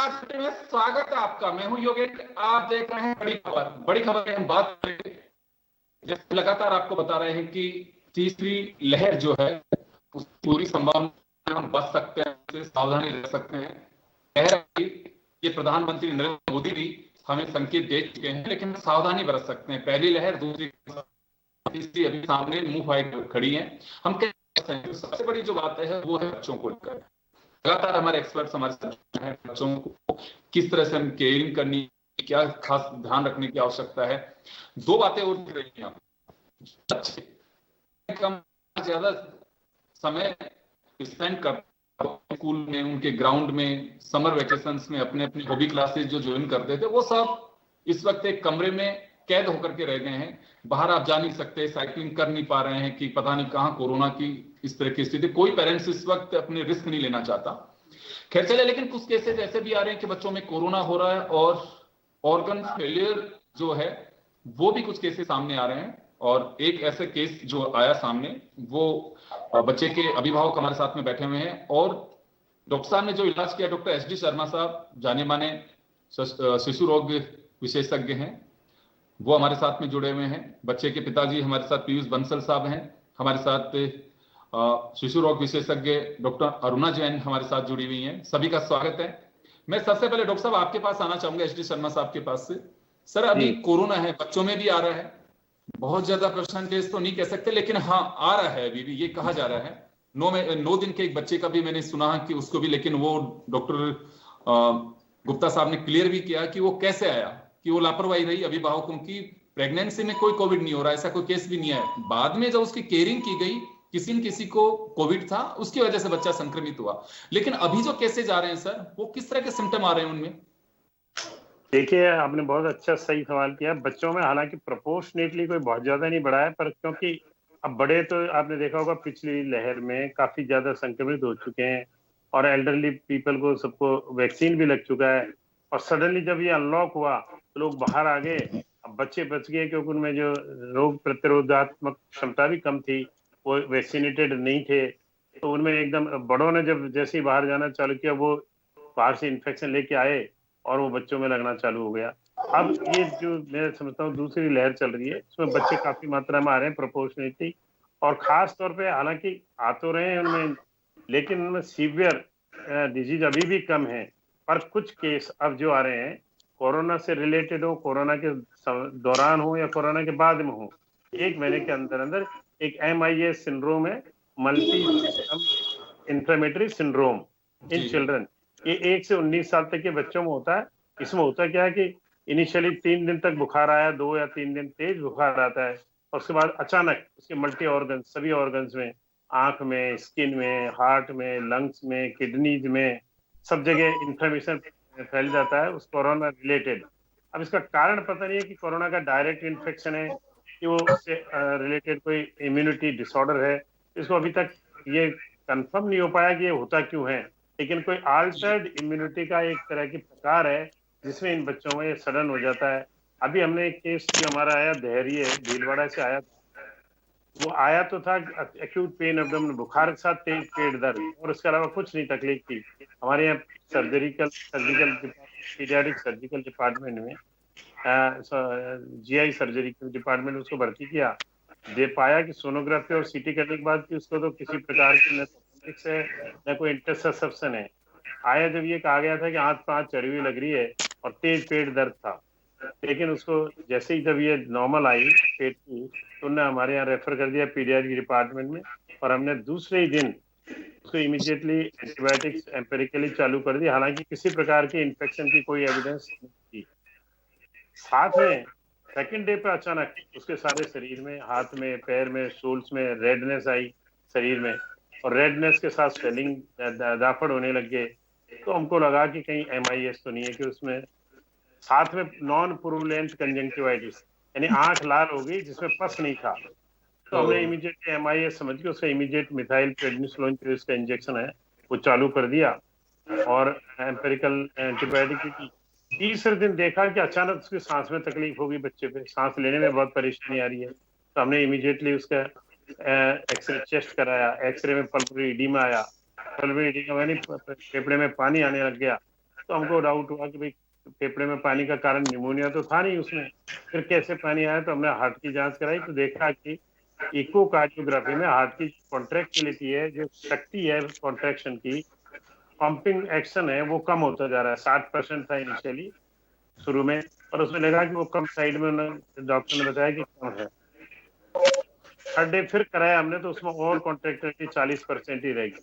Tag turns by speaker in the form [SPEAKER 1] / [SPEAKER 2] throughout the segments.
[SPEAKER 1] नमस्कार में स्वागत है आपका। मैं हूं योगेश। आप देख रहे हैं बड़ी खबर है। हम बात करेंगे, जैसे लगातार आपको बता रहे हैं कि तीसरी लहर जो है उसकी पूरी संभावना हम बच सकते हैं, सावधानी रह सकते हैं। लहर ये प्रधानमंत्री नरेंद्र मोदी भी हमें संकेत दे चुके हैं, लेकिन सावधानी बरत सकते हैं। पहली लहर, दूसरी, तीसरी अभी सामने मुंह फाई खड़ी है। हम कहते हैं सबसे बड़ी जो बात है वो है बच्चों को लेकर। लगातार हमारे एक्सपर्ट्स हमारे साथ हैं, बच्चों को किस तरह से हम केयरिंग करनी, क्या खास ध्यान रखने की आवश्यकता है। दो बातें और दिख रही हैं। बच्चे कम ज्यादा समय स्पेंड कर स्कूल में, उनके ग्राउंड में, समर वेकेशंस में अपने अपने हॉबी क्लासेस जो ज्वाइन करते थे, वो सब इस वक्त एक कमरे में कैद होकर के रह गए हैं। बाहर आप जा नहीं सकते, साइकिलिंग कर नहीं पा रहे हैं कि पता नहीं कहां कोरोना की इस तरह की स्थिति। कोई पेरेंट्स इस वक्त अपने रिस्क नहीं लेना चाहता। खैर चले, लेकिन कुछ केसेस ऐसे भी आ रहे हैं कि बच्चों में कोरोना हो रहा है और ऑर्गन फेलियर जो है वो भी कुछ केसेस सामने आ रहे हैं। और एक ऐसा केस जो आया सामने, वो बच्चे के अभिभावक हमारे साथ में बैठे हुए हैं और डॉक्टर साहब ने जो इलाज किया, डॉक्टर एस डी शर्मा साहब, जाने माने शिशु रोग विशेषज्ञ हैं, वो हमारे साथ में जुड़े हुए हैं। बच्चे के पिताजी हमारे साथ पीयूष बंसल साहब हैं। हमारे साथ शिशु रोग विशेषज्ञ डॉक्टर अरुणा जैन हमारे साथ जुड़ी हुई हैं। सभी का स्वागत है। मैं सबसे पहले डॉक्टर साहब आपके पास आना चाहूंगा, एस डी शर्मा साहब के पास से। सर, अभी कोरोना है, बच्चों में भी आ रहा है, बहुत ज्यादा परसेंट केस तो नहीं कह सकते, लेकिन हाँ आ रहा है। अभी भी ये कहा जा रहा है 9 दिन के एक बच्चे का भी मैंने सुना कि उसको भी, लेकिन वो डॉक्टर गुप्ता साहब ने क्लियर भी किया कि वो कैसे आया, कि वो लापरवाही रही अभिभावकों की। प्रेगनेंसी में कोई कोविड नहीं हो रहा, ऐसा कोई केस भी नहीं है। बाद में जब उसकी केयरिंग की गई, किसी न किसी को कोविड था, उसकी वजह से बच्चा संक्रमित हुआ। लेकिन अभी जो केसेज आ रहे हैं सर, वो किस तरह के सिम्टम आ रहे हैं उनमें?
[SPEAKER 2] देखिए, आपने बहुत अच्छा सही सवाल किया। बच्चों में हालांकि प्रोपोर्शनेटली कोई बहुत ज्यादा नहीं बढ़ा है, पर क्योंकि अब बड़े तो आपने देखा होगा पिछली लहर में काफी ज्यादा संक्रमित हो चुके हैं और एल्डरली पीपल को सबको वैक्सीन भी लग चुका है। और सडनली जब ये अनलॉक हुआ तो लोग बाहर आ गए। अब बच्चे बच गए क्योंकि उनमें जो रोग प्रतिरोधात्मक क्षमता भी कम थी, वो वैक्सीनेटेड नहीं थे। तो उनमें एकदम, बड़ों ने जब जैसे ही बाहर जाना चालू किया, वो बाहर से इन्फेक्शन लेके आए और वो बच्चों में लगना चालू हो गया। अब ये जो मैं समझता हूँ दूसरी लहर चल रही है, इसमें बच्चे काफी मात्रा में आ रहे हैं प्रोपोर्शनेटली, और खास तौर पे हालांकि आ तो रहे हैं उनमें, लेकिन उनमें सीवियर डिजीज अभी भी कम है। पर कुछ केस अब जो आ रहे हैं कोरोना से रिलेटेड हो, कोरोना के दौरान हो या कोरोना के बाद में हो, 1 महीने के अंदर अंदर एक MIS सिंड्रोम है, multi system inflammatory syndrome in children. ये 1 से 19 साल तक के बच्चों में होता है। इसमें होता क्या है कि इनिशियली 3 दिन तक बुखार आया, 2 या 3 दिन तेज बुखार आता है, और उसके बाद अचानक उसके मल्टी ऑर्गन, सभी ऑर्गन्स में, आंख में, स्किन में, हार्ट में, लंग्स में, किडनीज में, सब जगह इंफ्लेमेशन फैल जाता है उस कोरोना रिलेटेड। अब इसका कारण पता नहीं है कि कोरोना का डायरेक्ट इन्फेक्शन है कि वो उससे रिलेटेड कोई इम्यूनिटी डिसऑर्डर है। इसको अभी तक ये कंफर्म नहीं हो पाया कि ये होता क्यों है, लेकिन कोई आल्टर्ड इम्यूनिटी का एक तरह की प्रकार है जिसमें इन बच्चों में ये सडन हो जाता है। अभी हमने एक केस जो हमारा आया, धैर्य भीलवाड़ा से आया, वो आया तो था एक्यूट पेन एब्डोमेन, बुखार के साथ तेज पेट दर्द, और उसके अलावा कुछ नहीं तकलीफ थी। हमारे यहाँ सर्जिकल पीडियाट्रिक सर्जिकल डिपार्टमेंट में, GI सर्जरी के डिपार्टमेंट में उसको भर्ती किया। दे पाया कि सोनोग्राफी और CT करने के बाद कि उसको तो किसी प्रकार की न अपेंडिक्स है न कोई इंटरसेप्शन है। आया जब ये कहा गया था कि हाथ पांच चढ़ी हुई लग रही है और तेज पेट दर्द था, लेकिन उसको जैसे ही जब ये नॉर्मल आई पेट की, तो उन्होंने हमारे यहाँ रेफर कर दिया पीडियाट्रिक डिपार्टमेंट में, और हमने दूसरे ही दिन उसको इमीडिएटली एंटीबायोटिक्स एम्पेरिकली चालू कर दी। हालांकि किसी प्रकार की इन्फेक्शन की कोई एविडेंस नहीं थी। साथ में सेकेंड डे पे अचानक उसके सारे शरीर में, हाथ में, पैर में, सोल्स में रेडनेस आई शरीर में, और रेडनेस के साथ स्वेलिंग, दाफड़ होने लग गए। तो हमको लगा कि कहीं MIS तो नहीं है, कि उसमें साथ में नॉन पुरुलेंट कंजंक्टिवाइटिस, यानी आंख लाल हो गई जिसमें पस नहीं था। तो हमने इमीडिएटली MIS समझ के उसका इमीडिएट मिथाइल प्रेडनिसोलोन जो इसका इंजेक्शन है वो चालू कर दिया, और एम्पेरिकल एंटीबायोटिक भी दी। तीसरे दिन देखा कि अचानक उसकी सांस में तकलीफ होगी, बच्चे पे सांस लेने में बहुत परेशानी आ रही है। तो हमने इमीडिएटली उसका एक्सरे चेस्ट कराया। एक्सरे में पल्मोनरी एडीमा आया, पल्मोनरी एडीमा यानी फेफड़े में पानी आने लग गया। तो हमको डाउट हुआ कि भाई फेफड़े में पानी का कारण निमोनिया तो था नहीं उसमें, फिर कैसे पानी आया। तो हमने हार्ट की जांच कराई तो देखा कि इकोकार्डियोग्राफी में हार्ट की कॉन्ट्रेक्टिलिटी है, जो शक्ति है कॉन्ट्रैक्शन की, पंपिंग एक्शन है, वो कम होता जा रहा है। 60% था इनिशियली शुरू में, और उसमें लगा कि वो कम साइड में, डॉक्टर ने बताया कि कम है। थर्ड डे फिर कराया हमने तो उसमें और कॉन्ट्रैक्टिलिटी 40% ही रहेगी,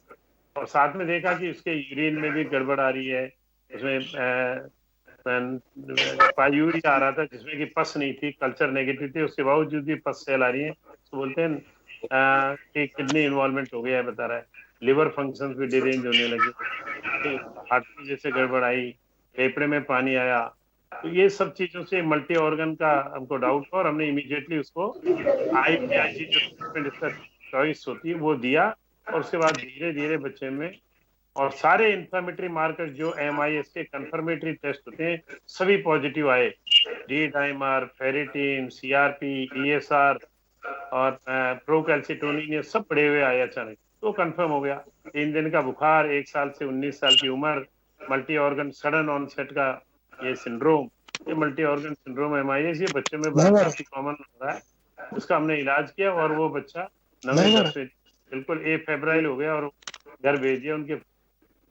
[SPEAKER 2] और साथ में देखा कि उसके यूरिन में भी गड़बड़ आ रही है, उसमें पायूरी आ रहा था जिसमें कि पस नहीं थी, कल्चर नेगेटिव थी, उसके बावजूद भी पस सेल आ रही है। तो बोलते हैं कि किडनी इन्वॉल्वमेंट हो गया है, बता रहा है। लिवर फंक्शंस भी डिरेंज होने लगे, हार्ट की जैसे गड़बड़ आई, फेफड़े में पानी आया। तो ये सब चीजों से मल्टी ऑर्गन का हमको डाउट हुआ, और हमने इमीडिएटली उसको IVIG जो ट्रीटमेंट इसका चॉइस होती है वो दिया, और उसके बाद धीरे धीरे बच्चे में, और सारे इंफ्लेमेटरी मार्कर जो MIS के कंफर्मेटरी टेस्ट होते हैं सभी पॉजिटिव आए। D dimer, ferritin, CRP, ESR और प्रोकैल्सिटोनिन, ये सब बढ़े हुए आए अचानक, तो कंफर्म हो गया। 3 दिन का बुखार, 1 साल से 19 साल की उम्र, मल्टी ऑर्गन सडन ऑनसेट का ये सिंड्रोम, ये मल्टी ऑर्गन सिंड्रोम MIS, ये बच्चे में काफी कॉमन हो रहा है। उसका हमने इलाज किया, और वो बच्चा 9वीं 10वीं बिल्कुल फेब्राइल हो गया, और घर भेज दिया। उनके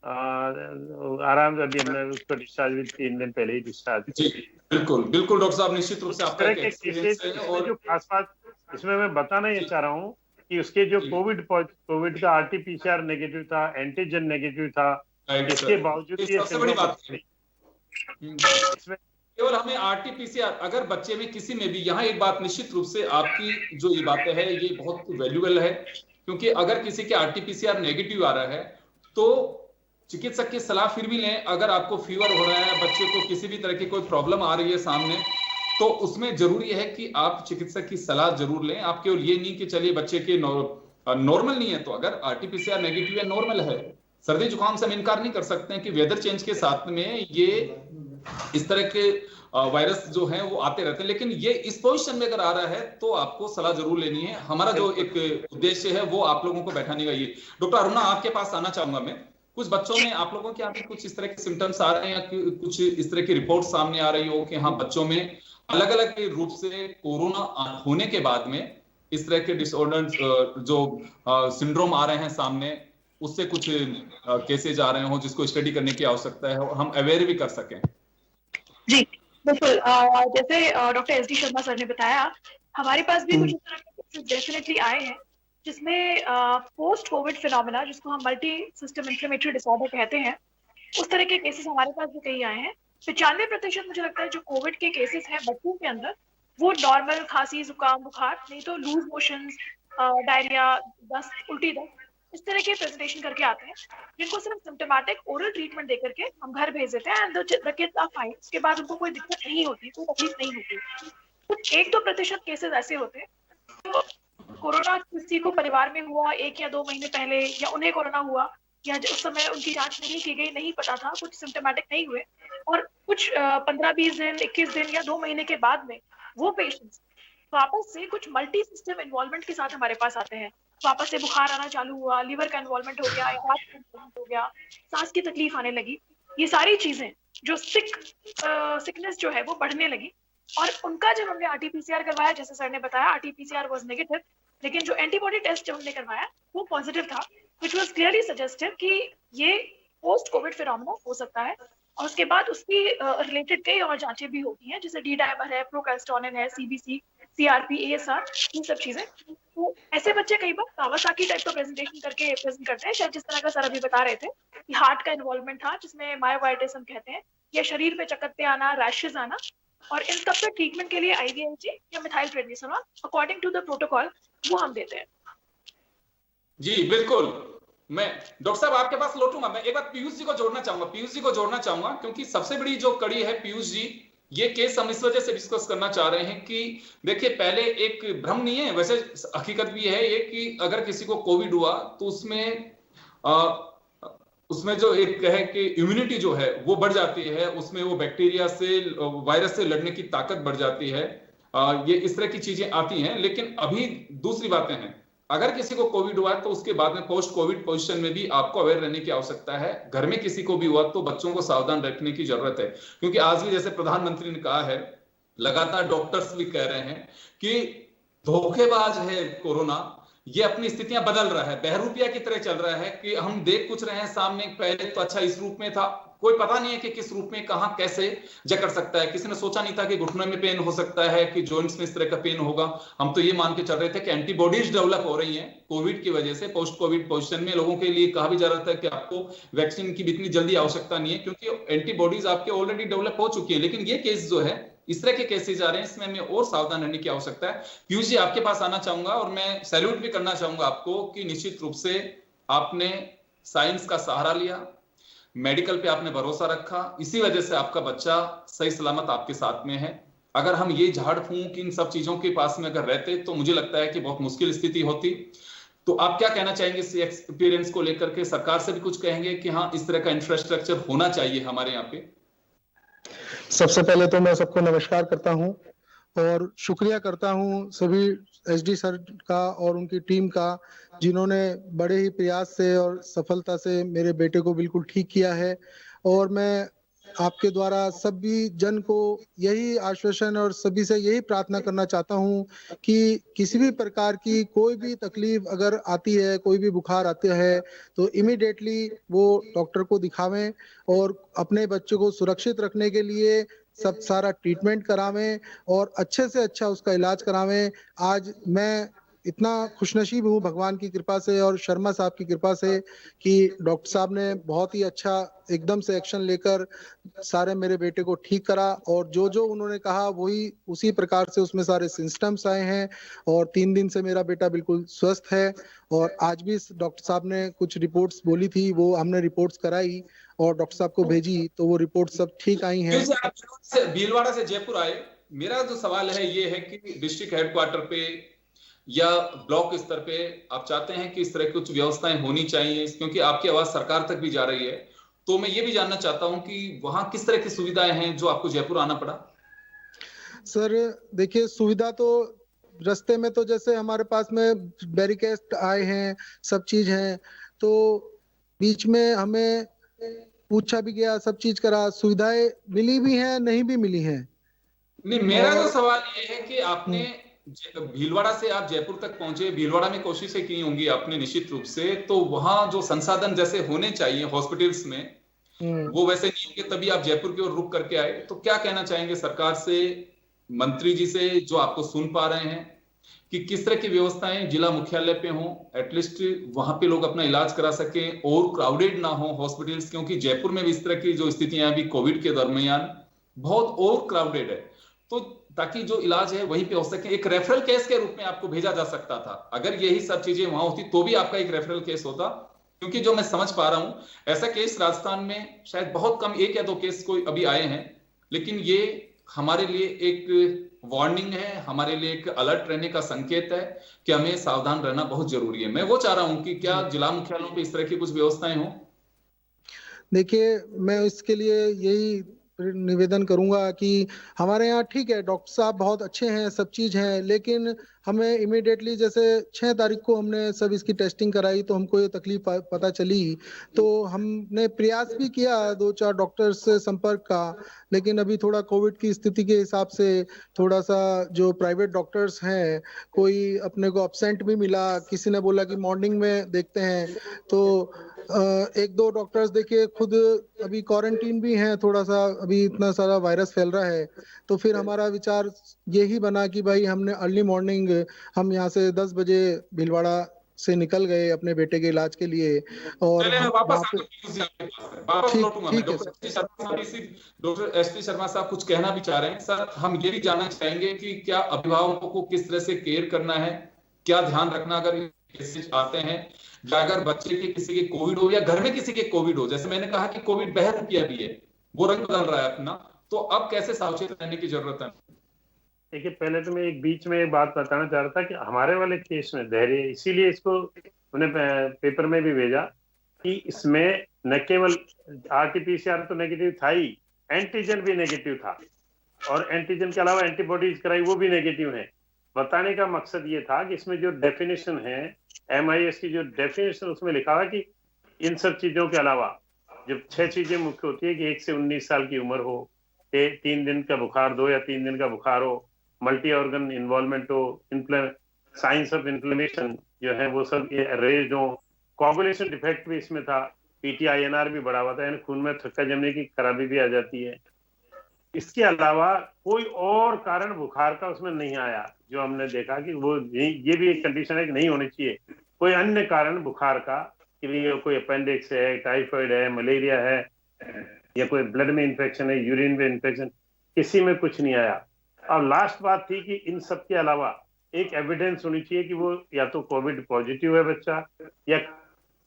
[SPEAKER 2] आराम से अभी हमने उसको डिस्चार्ज भी 3 दिन पहले ही डिस्चार्ज।
[SPEAKER 1] जी बिल्कुल बिल्कुल डॉक्टर साहब, निश्चित रूप से
[SPEAKER 2] इस
[SPEAKER 1] आपका
[SPEAKER 2] तरह
[SPEAKER 1] एक
[SPEAKER 2] के
[SPEAKER 1] एक्सपीरियंस
[SPEAKER 2] केसेस,
[SPEAKER 1] है।
[SPEAKER 2] इसमें
[SPEAKER 1] और
[SPEAKER 2] जो खास बात इसमें मैं बताना ये चाह रहा हूँ कि उसके जो कोविड का RT-PCR नेगेटिव था, एंटीजन नेगेटिव था,
[SPEAKER 1] राइट
[SPEAKER 2] इसके
[SPEAKER 1] सर,
[SPEAKER 2] बावजूद
[SPEAKER 1] ये
[SPEAKER 2] ये
[SPEAKER 1] सबसे बड़ी
[SPEAKER 2] सिंड्रोम
[SPEAKER 1] बात है।
[SPEAKER 2] इसमें
[SPEAKER 1] केवल हमें RT-PCR अगर बच्चे में किसी में भी, यहाँ एक बात निश्चित रूप से आपकी जो ये बातें है ये बहुत वैल्यूएबल है, क्योंकि अगर किसी के RT-PCR नेगेटिव आ रहा है तो चिकित्सक की सलाह फिर भी लें। अगर आपको फीवर हो रहा है, बच्चे को किसी भी तरह की कोई प्रॉब्लम आ रही है सामने, तो उसमें जरूरी है कि आप चिकित्सक की सलाह जरूर लें। आप केवल ये नहीं कि चलिए बच्चे के नॉर्मल नहीं है, तो अगर RT-PCR नेगेटिव है, नॉर्मल है, सर्दी जुकाम से हम इनकार नहीं कर सकते हैं कि वेदर चेंज के साथ में ये इस तरह के वायरस जो हैं वो आते रहते हैं, लेकिन ये इस पोजीशन में अगर आ रहा है तो आपको सलाह जरूर लेनी है। हमारा जो एक उद्देश्य है वो आप लोगों को बैठाने का ये। डॉक्टर अरुणा, आपके पास आना चाहूंगा मैं। कुछ बच्चों में आप लोगों के यहाँ भी कुछ इस तरह के सिम्टम्स आ रहे हैं, या कुछ इस तरह की रिपोर्ट सामने आ रही हो कि हाँ बच्चों में अलग अलग रूप से कोरोना होने के बाद में इस तरह के डिसऑर्डर जो सिंड्रोम आ रहे हैं सामने, उससे कुछ केसेज आ रहे हो जिसको स्टडी करने की आवश्यकता है और हम अवेयर भी कर सकें?
[SPEAKER 3] जी बिल्कुल, जैसे डॉक्टर SD शर्मा सर ने बताया, हमारे पास भी कुछ इस तरह के केसेस डेफिनेटली आए हैं जिसमें पोस्ट कोविड फिनोमेना, जिसको हम मल्टी सिस्टम इन्फ्लेमेटरी डिसऑर्डर कहते हैं, उस तरह के केसेस हमारे पास भी कई आए हैं। 95% मुझे लगता है जो कोविड के केसेस हैं बच्चों के अंदर, वो नॉर्मल खांसी, जुकाम, बुखार, नहीं तो लूज मोशंस, डायरिया, दस्त, उल्टी दस्त, इस तरह के प्रेजेंटेशन करके आते हैं, जिनको सिर्फ सिम्टोमेटिक ओरल ट्रीटमेंट देकर के हम घर भेज देते हैं, and the kids are fine. उसके बाद उनको कोई दिक्कत नहीं होती, कोई तकलीफ नहीं होती। कुछ 1-2% केसेस ऐसे होते हैं तो कोरोना किसी को परिवार में हुआ 1 या 2 महीने पहले, या उन्हें कोरोना हुआ, या उस समय उनकी जांच नहीं की गई, नहीं पता था, कुछ सिम्टोमेटिक नहीं हुए, और कुछ 15-20 दिन, 21 दिन या 2 महीने के बाद में वो पेशेंट्स वापस से कुछ मल्टी सिस्टम इन्वॉल्वमेंट के साथ हमारे पास आते हैं। वापस से बुखार आना चालू हुआ, लिवर का इन्वॉल्वमेंट हो गया, हार्ट का इन्वॉल्वमेंट हो गया, सांस की तकलीफ आने लगी। ये सारी चीजें जो सिकनेस जो है वो बढ़ने लगी, और उनका जब हमने RT-PCR करवाया, जैसे सर ने बताया, RT-PCR वाज नेगेटिव, लेकिन जो एंटीबॉडी टेस्ट जब हमने करवाया वो पॉजिटिव था, व्हिच वाज क्लियरली सजेस्टिव कि ये पोस्ट कोविड फिनोमेना हो सकता है। और उसके बाद उसकी रिलेटेड कई और जांचें भी होती हैं, जैसे डी डाइमर है, प्रोकैल्सिटोनिन है, CBC, CRP, ESR, ये सब चीजें। तो ऐसे बच्चे कई बार कावासाकी टाइप का प्रेजेंटेशन करके प्रेजेंट करते हैं, शायद जिस तरह का सर अभी बता रहे थे कि हार्ट का इन्वॉल्वमेंट था, जिसमें मायोकार्डिटिस हम कहते हैं, या शरीर पे चकत्ते आना, रैशेज आना, और इन सब पे ट्रीटमेंट के लिए IVIG या methyl prednisolone according to the protocol वो हम देते हैं।
[SPEAKER 1] जी बिल्कुल, मैं डॉक्टर साहब आपके पास लौटूंगा। मैं एक बार पीयूष जी को जोड़ना चाहूंगा, क्योंकि सबसे बड़ी जो कड़ी है पीयूष जी, ये केस हम इस वजह से डिस्कस करना चाह रहे हैं कि देखिए, पहले एक भ्रम नहीं है, वैसे हकीकत भी है ये कि अगर किसी को कोविड हुआ तो उसमें जो एक है कि इम्यूनिटी जो है वो बढ़ जाती है, उसमें वो बैक्टीरिया से, वायरस से लड़ने की ताकत बढ़ जाती है, ये इस तरह की चीजें आती हैं। लेकिन अभी दूसरी बातें हैं अगर किसी को कोविड हुआ तो उसके बाद में पोस्ट कोविड पोजीशन में भी आपको अवेयर रहने की आवश्यकता है। घर में किसी को भी हुआ तो बच्चों को सावधान रखने की जरूरत है, क्योंकि आज भी जैसे प्रधानमंत्री ने कहा है, लगातार डॉक्टर्स भी कह रहे हैं कि धोखेबाज है कोरोना, ये अपनी स्थितियां बदल रहा है, बहरूपिया की तरह चल रहा है कि हम देख कुछ रहे हैं सामने, पहले तो अच्छा इस रूप में था, कोई पता नहीं है कि किस रूप में कहां कैसे जकड़ सकता है। किसी ने सोचा नहीं था कि घुटनों में पेन हो सकता है, कि जॉइंट्स में इस तरह का पेन होगा। हम तो ये मान के चल रहे थे कि एंटीबॉडीज डेवलप हो रही हैं कोविड की वजह से। पोस्ट कोविड पोजीशन में लोगों के लिए कहा भी जा रहा था कि आपको वैक्सीन की भी इतनी जल्दी आवश्यकता नहीं है, क्योंकि एंटीबॉडीज आपके ऑलरेडी डेवलप हो चुकी है। लेकिन ये केस जो है, इस तरह के केसेस आ रहे हैं, इसमें हमें और सावधान रहने की आवश्यकता है। पीयूष जी, आपके पास आना चाहूंगा और मैं सैल्यूट भी करना चाहूंगा आपको कि निश्चित रूप से आपने साइंस का सहारा लिया, मेडिकल पे आपने भरोसा रखा, इसी वजह से आपका बच्चा सही सलामत आपके साथ में है। अगर हम ये झाड़ फूंक इन सब चीजों के पास में अगर रहते तो मुझे लगता है कि बहुत मुश्किल स्थिति होती। तो आप क्या कहना चाहेंगे इस एक्सपीरियंस को लेकर के? सरकार से भी कुछ कहेंगे कि हाँ, इस तरह का इंफ्रास्ट्रक्चर होना चाहिए हमारे यहाँ पे?
[SPEAKER 4] सबसे पहले तो मैं सबको नमस्कार करता हूं और शुक्रिया करता हूं सभी एसडी सर का और उनकी टीम का, जिन्होंने बड़े ही प्रयास से और सफलता से मेरे बेटे को बिल्कुल ठीक किया है। और मैं आपके द्वारा सभी जन को यही आश्वासन और सभी से यही प्रार्थना करना चाहता हूं कि किसी भी प्रकार की कोई भी तकलीफ अगर आती है, कोई भी बुखार आता है, तो इमीडिएटली वो डॉक्टर को दिखावें और अपने बच्चे को सुरक्षित रखने के लिए सब सारा ट्रीटमेंट करावें और अच्छे से अच्छा उसका इलाज करावें। आज मैं इतना खुशनसीब हूँ भगवान की कृपा से और शर्मा साहब की कृपा से कि डॉक्टर साहब ने बहुत ही अच्छा एकदम से एक्शन लेकर सारे मेरे बेटे को ठीक करा, और जो जो उन्होंने कहा वही उसी प्रकार से उसमें सारे सिस्टम्स आए हैं और 3 दिन से मेरा बेटा बिल्कुल स्वस्थ है। और आज भी डॉक्टर साहब ने कुछ रिपोर्ट्स बोली थी, वो हमने रिपोर्ट्स कराई और डॉक्टर साहब को भेजी, तो वो रिपोर्ट सब ठीक आई हैं।
[SPEAKER 1] भीलवाड़ा से जयपुर आए, मेरा जो सवाल है ये है कि डिस्ट्रिक्ट हेडक्वार्टर पे या ब्लॉक स्तर पे आप चाहते हैं कि इस तरह की कुछ व्यवस्थाएं होनी चाहिए, क्योंकि आपकी आवाज सरकार तक भी जा रही है। तो मैं ये भी जानना चाहता हूं कि वहां किस तरह की सुविधाएं हैं जो आपको जयपुर आना पड़ा?
[SPEAKER 4] सर देखिए, सुविधा तो रास्ते में तो जैसे हमारे पास में बैरिकेड आए हैं, सब चीज है, तो बीच में हमें पूछा भी गया, सब चीज करा, सुविधाएं मिली भी हैं, नहीं भी मिली हैं।
[SPEAKER 1] नहीं, मेरा जो सवाल ये है कि आपने भीलवाड़ा से आप जयपुर तक पहुंचे, भीलवाड़ा में कोशिशें की होंगी आपने निश्चित रूप से, तो वहां जो संसाधन जैसे होने चाहिए हॉस्पिटल्स में वो वैसे नहीं होंगे, तभी आप जयपुर की ओर रुक करके आए। तो क्या कहना चाहेंगे सरकार से, मंत्री जी से जो आपको सुन पा रहे हैं, कि किस तरह की व्यवस्थाएं जिला मुख्यालय पे हों, एटलीस्ट वहां पे लोग अपना इलाज करा सकें और क्राउडेड ना हो हॉस्पिटल्स, क्योंकि जयपुर में भी इस तरह की जो स्थितियां अभी कोविड के दरमियान बहुत और क्राउडेड है, तो ताकि जो इलाज है वहीं पे हो सके। एक रेफरल केस के रूप में आपको भेजा जा सकता था, अगर यही सब चीजें वहां होती तो भी आपका एक रेफरल केस होता, क्योंकि जो मैं समझ पा रहा हूं ऐसा केस राजस्थान में शायद बहुत कम, 1 या 2 केस कोई अभी आए हैं, लेकिन ये हमारे लिए एक वार्निंग है, हमारे लिए एक अलर्ट रहने का संकेत है कि हमें सावधान रहना बहुत जरूरी है। मैं वो चाह रहा हूं कि क्या जिला मुख्यालयों पे इस तरह की कुछ व्यवस्थाएं हो?
[SPEAKER 4] देखिए, मैं इसके लिए यही निवेदन करूंगा कि हमारे यहाँ ठीक है, डॉक्टर साहब बहुत अच्छे हैं, सब चीज है, लेकिन हमें इमीडिएटली जैसे 6 तारीख को हमने सब इसकी टेस्टिंग कराई तो हमको ये तकलीफ पता चली, तो हमने प्रयास भी किया 2-4 डॉक्टर से संपर्क का, लेकिन अभी थोड़ा कोविड की स्थिति के हिसाब से थोड़ा सा जो प्राइवेट डॉक्टर्स हैं, कोई अपने को एब्सेंट भी मिला, किसी ने बोला कि मॉर्निंग में देखते हैं, तो 1-2 डॉक्टर्स देखिए खुद अभी क्वारंटीन भी हैं, थोड़ा सा अभी इतना सारा वायरस फैल रहा है, तो फिर हमारा विचार यही बना कि भाई हमने अर्ली मॉर्निंग हम यहाँ से 10 बजे भीलवाड़ा से निकल गए अपने बेटे के इलाज के लिए। और
[SPEAKER 1] डॉक्टर एसटी शर्मा साहब कुछ कहना भी चाह रहे हैं। सर, हम ये भी जानना चाहेंगे कि क्या अभिभावकों को किस तरह से केयर करना है, क्या ध्यान रखना अगर केसेस आते हैं, या अगर बच्चे के किसी के कोविड हो या घर में किसी के कोविड हो, जैसे मैंने कहा कि कोविड बहरूपिया भी है, वो रंग बदल रहा है अपना, तो अब कैसे सावचेत रहने की जरूरत है?
[SPEAKER 2] देखिए, पहले तो मैं एक बीच में एक बात बताना चाह रहा था कि हमारे वाले केस में धैर्य, इसीलिए इसको उन्हें पेपर में भी भेजा कि इसमें न केवल आरटीपीसीआर तो नेगेटिव था ही, एंटीजन भी नेगेटिव था, और एंटीजन के अलावा एंटीबॉडीज कराई वो भी नेगेटिव है। बताने का मकसद ये था कि इसमें जो डेफिनेशन है, MIS की जो डेफिनेशन, उसमें लिखा हुआ कि इन सब चीजों के अलावा जब 6 चीजें मुख्य होती है कि 1 से 19 साल की उम्र हो, 3 दिन का बुखार, 2 या 3 दिन का बुखार हो, मल्टी ऑर्गन इन्वॉल्वमेंट हो, साइंस ऑफ इन्फ्लेमेशन जो है वो सब रेज हो, कोगुलेशन डिफेक्ट भी इसमें था, PTINR भी बढ़ा हुआ था, यानी खून में थक्का जमने की खराबी भी आ जाती है। इसके अलावा कोई और कारण बुखार का उसमें नहीं आया, जो हमने देखा कि वो ये भी एक कंडीशन है कि नहीं होनी चाहिए कोई अन्य कारण बुखार का, कि लिए कोई अपेंडिक्स है, टाइफाइड है, मलेरिया है, या कोई ब्लड में इन्फेक्शन है, यूरिन में इन्फेक्शन, किसी में कुछ नहीं आया। और लास्ट बात थी कि इन सब के अलावा एक एविडेंस होनी चाहिए कि वो या तो कोविड पॉजिटिव है बच्चा, या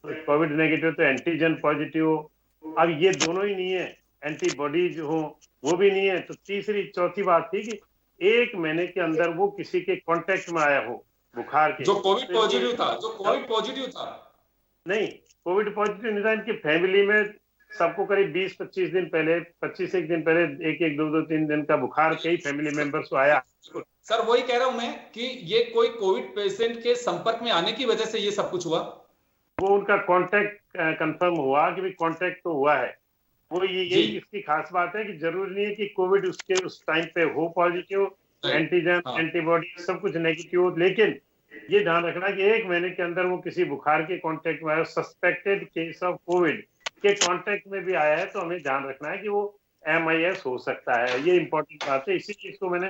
[SPEAKER 2] कोविड नेगेटिव तो एंटीजन पॉजिटिव हो। अब ये दोनों ही नहीं है, एंटीबॉडीज हो वो भी नहीं है। तो तीसरी चौथी बात थी कि 1 महीने के अंदर वो किसी के कांटेक्ट में आया हो बुखार के,
[SPEAKER 1] जो कोविड पॉजिटिव था, जो कोविड पॉजिटिव था।
[SPEAKER 2] नहीं, कोविड पॉजिटिव नहीं था, इनकी फैमिली में सबको करीब 20-25 दिन पहले, 25 एक दिन पहले 1-1, 2-2, 3 दिन का बुखार कई फैमिली मेंबर्स को आया।
[SPEAKER 1] सर वही कह रहा हूं मैं कि ये कोई कोविड पेशेंट के संपर्क में आने की वजह से ये सब कुछ हुआ।
[SPEAKER 2] वो उनका कांटेक्ट कंफर्म हुआ कि भाई कांटेक्ट तो हुआ है। वो यही इसकी खास बात है कि जरूरी नहीं है कि कोविड उसके उस टाइम पे हो पॉजिटिव, एंटीजन एंटीबॉडी सब कुछ नेगेटिव हो, लेकिन ये ध्यान रखना कि 1 महीने के अंदर वो किसी बुखार के कांटेक्ट में आया, सस्पेक्टेड केस ऑफ कोविड के कांटेक्ट में भी आया है, तो हमें ध्यान रखना है कि वो MIS हो सकता है। ये इंपॉर्टेंट बात है। इसी चीज को मैंने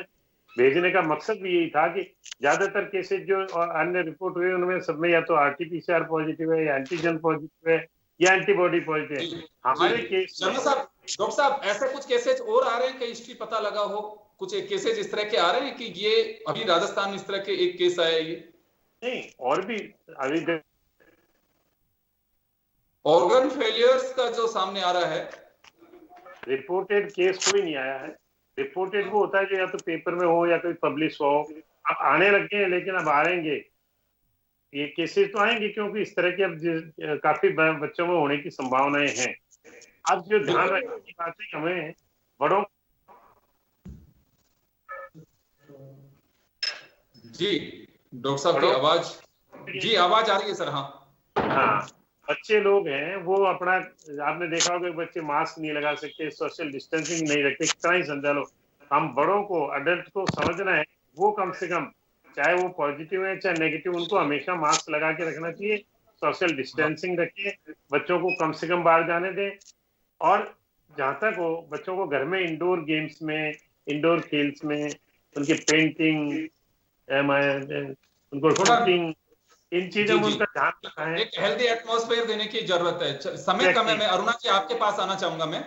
[SPEAKER 2] भेजने का मकसद भी यही था कि ज्यादातर केसेस जो अन्य रिपोर्ट हुए उनमें सब में या तो RT-PCR पॉजिटिव है, या एंटीजन पॉजिटिव है, या एंटीबॉडी पॉजिटिव है। हमारे केस
[SPEAKER 1] शर्मा साहब, डॉक्टर साहब, ऐसे कुछ केसेस और आ रहे हैं, कई हिस्ट्री पता लगा हो, कुछ एक केसेस इस तरह के आ रहे हैं कि ये अभी राजस्थान में इस तरह के एक केस आया? ये
[SPEAKER 2] नहीं, और भी अभी
[SPEAKER 1] ऑर्गन फेलियर्स का जो सामने आ रहा है,
[SPEAKER 2] रिपोर्टेड केस कोई नहीं आया है। रिपोर्टेड वो होता है जो या तो पेपर में हो या कोई पब्लिश हो। अब आने लगे हैं, लेकिन अब आएंगे ये केसेस तो आएंगे, क्योंकि इस तरह के अब काफी बच्चों में होने की संभावनाएं हैं। अब जो ध्यान रखने की बात है, हमें बड़ों
[SPEAKER 1] जी डॉक्टर साहब की आवाज, जी आवाज आ रही है सर।
[SPEAKER 2] हाँ, बच्चे लोग हैं वो अपना, आपने देखा होगा बच्चे मास्क नहीं लगा सकते, सोशल डिस्टेंसिंग नहीं रखते, कितना ही समझा लो। हम बड़ों को, अडल्ट को समझना है, वो कम से कम चाहे वो पॉजिटिव है चाहे नेगेटिव, उनको हमेशा मास्क लगा के रखना चाहिए, सोशल डिस्टेंसिंग रखिए, बच्चों को कम से कम बाहर जाने दें। और जहां तक हो, बच्चों को घर में इंडोर गेम्स में, इंडोर खेल्स में, उनकी पेंटिंग, उनको शूटिंग, इन चीजों में उनका ध्यान रखना है।
[SPEAKER 1] एक हेल्दी एटमॉस्फेयर देने की जरूरत है। समय कम है, मैं अरुणा जी आपके पास आना चाहूंगा मैं,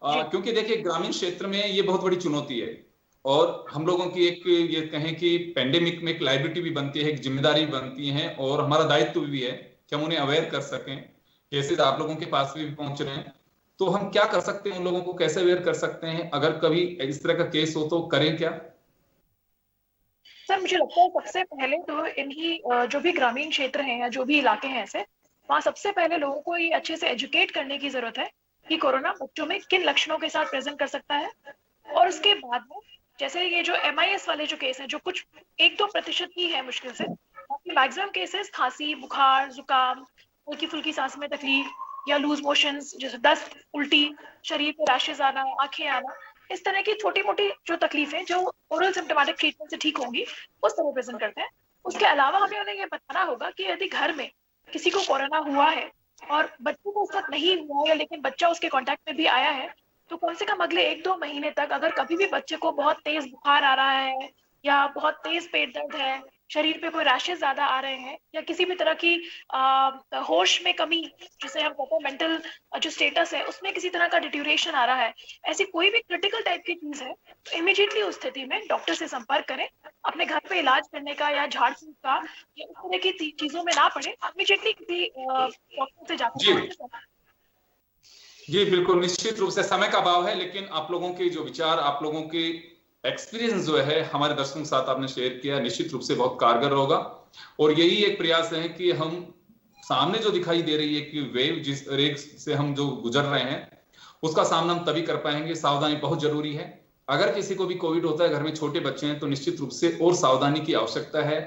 [SPEAKER 1] क्योंकि देखिए ग्रामीण क्षेत्र में ये बहुत बड़ी चुनौती है, और हम लोगों की एक, ये कहें कि पेंडेमिक में एक लाइबिलिटी भी बनती है, एक जिम्मेदारी भी बनती है, और हमारा दायित्व भी है कि हम उन्हें अवेयर कर सकें। केसेस आप लोगों के पास भी पहुंच रहे हैं, तो हम क्या कर सकते हैं, उन लोगों को कैसे अवेयर कर सकते हैं? अगर कभी इस तरह का केस हो तो करें क्या?
[SPEAKER 3] सर मुझे लगता है सबसे पहले तो इन्हीं जो भी ग्रामीण क्षेत्र हैं या जो भी इलाके हैं ऐसे, वहाँ सबसे पहले लोगों को ये अच्छे से एजुकेट करने की जरूरत है कि कोरोना बच्चों में किन लक्षणों के साथ प्रेजेंट कर सकता है। और उसके बाद में जैसे ये जो MIS वाले जो केस हैं, जो कुछ 1-2% ही है मुश्किल से, बाकी मैक्सिमम केसेस खांसी, बुखार, जुकाम, हल्की फुल्की सांस में तकलीफ या लूज मोशंस, जैसे दस्त, उल्टी, शरीर पे रैशेज आना, आंखें आना, इस तरह की छोटी मोटी जो तकलीफें जो ओरल सिम्प्टोमेटिक ट्रीटमेंट से ठीक होंगी, उस तरह प्रेजेंट करते हैं। उसके अलावा हमें उन्हें ये बताना होगा कि यदि घर में किसी को कोरोना हुआ है और बच्चे को उस वक्त नहीं हुआ है, लेकिन बच्चा उसके कांटेक्ट में भी आया है, तो कम से कम अगले 1-2 महीने तक अगर कभी भी बच्चे को बहुत तेज बुखार आ रहा है या बहुत तेज पेट दर्द है, शरीर पे कोई रैशेज ज्यादा आ रहे हैं, या किसी भी तरह की होश में कमी, जिसे हम कहते हैं मेंटल जो स्टेटस है उसमें किसी तरह का डिट्यूरेशन आ रहा है, ऐसी कोई भी क्रिटिकल टाइप की चीज है, तो इमीडिएटली उस स्थिति में डॉक्टर से संपर्क करें। अपने घर पे इलाज करने का या झाड़ फूंक का या इस तरह की चीजों में ना पड़े, इमीडिएटली किसी डॉक्टर से जाकर।
[SPEAKER 1] जी बिल्कुल, निश्चित रूप से समय का अभाव है, लेकिन आप लोगों के जो विचार, आप लोगों के एक्सपीरियंस जो है हमारे दर्शकों के साथ आपने शेयर किया, निश्चित रूप से बहुत कारगर होगा। और यही एक प्रयास है कि हम सामने जो दिखाई दे रही है कि वेव जिस रेग से हम जो गुजर रहे हैं, उसका सामना हम तभी कर पाएंगे। सावधानी बहुत जरूरी है, अगर किसी को भी कोविड होता है, घर में छोटे बच्चे हैं, तो निश्चित रूप से और सावधानी की आवश्यकता है।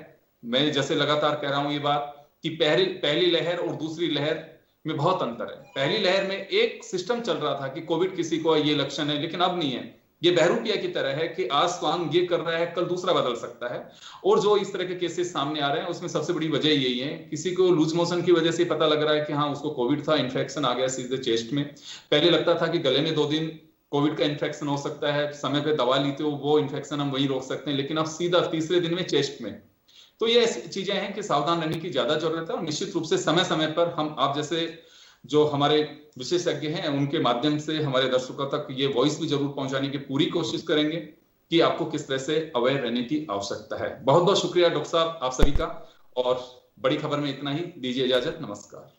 [SPEAKER 1] मैं जैसे लगातार कह रहा हूं ये बात कि पहली लहर और दूसरी लहर में बहुत अंतर है। पहली लहर में एक सिस्टम चल रहा था कि कोविड किसी को ये लक्षण है, लेकिन अब नहीं है। ये बहरूपिया की तरह है कि आज स्वांग ये कर रहा है, कल दूसरा बदल सकता है। और जो इस तरह के केसेस सामने आ रहे हैं, उसमें सबसे बड़ी वजह यही है, किसी को लूज मोशन की वजह से पता लग रहा है कि हाँ उसको कोविड था, इन्फेक्शन आ गया सीधे चेस्ट में। पहले लगता था कि गले में 2 दिन कोविड का इन्फेक्शन हो सकता है, समय पे दवा लीते हो वो इन्फेक्शन हम वहीं रोक सकते हैं, लेकिन अब सीधा तीसरे दिन में चेस्ट में। तो ये ऐसी चीजें हैं कि सावधान रहने की ज्यादा जरूरत है। और निश्चित रूप से समय समय पर हम आप जैसे जो हमारे विशेषज्ञ हैं उनके माध्यम से हमारे दर्शकों तक ये वॉइस भी जरूर पहुंचाने की पूरी कोशिश करेंगे कि आपको किस तरह से अवेयर रहने की आवश्यकता है। बहुत बहुत शुक्रिया डॉक्टर साहब आप सभी का। और बड़ी खबर में इतना ही, दीजिए इजाजत, नमस्कार।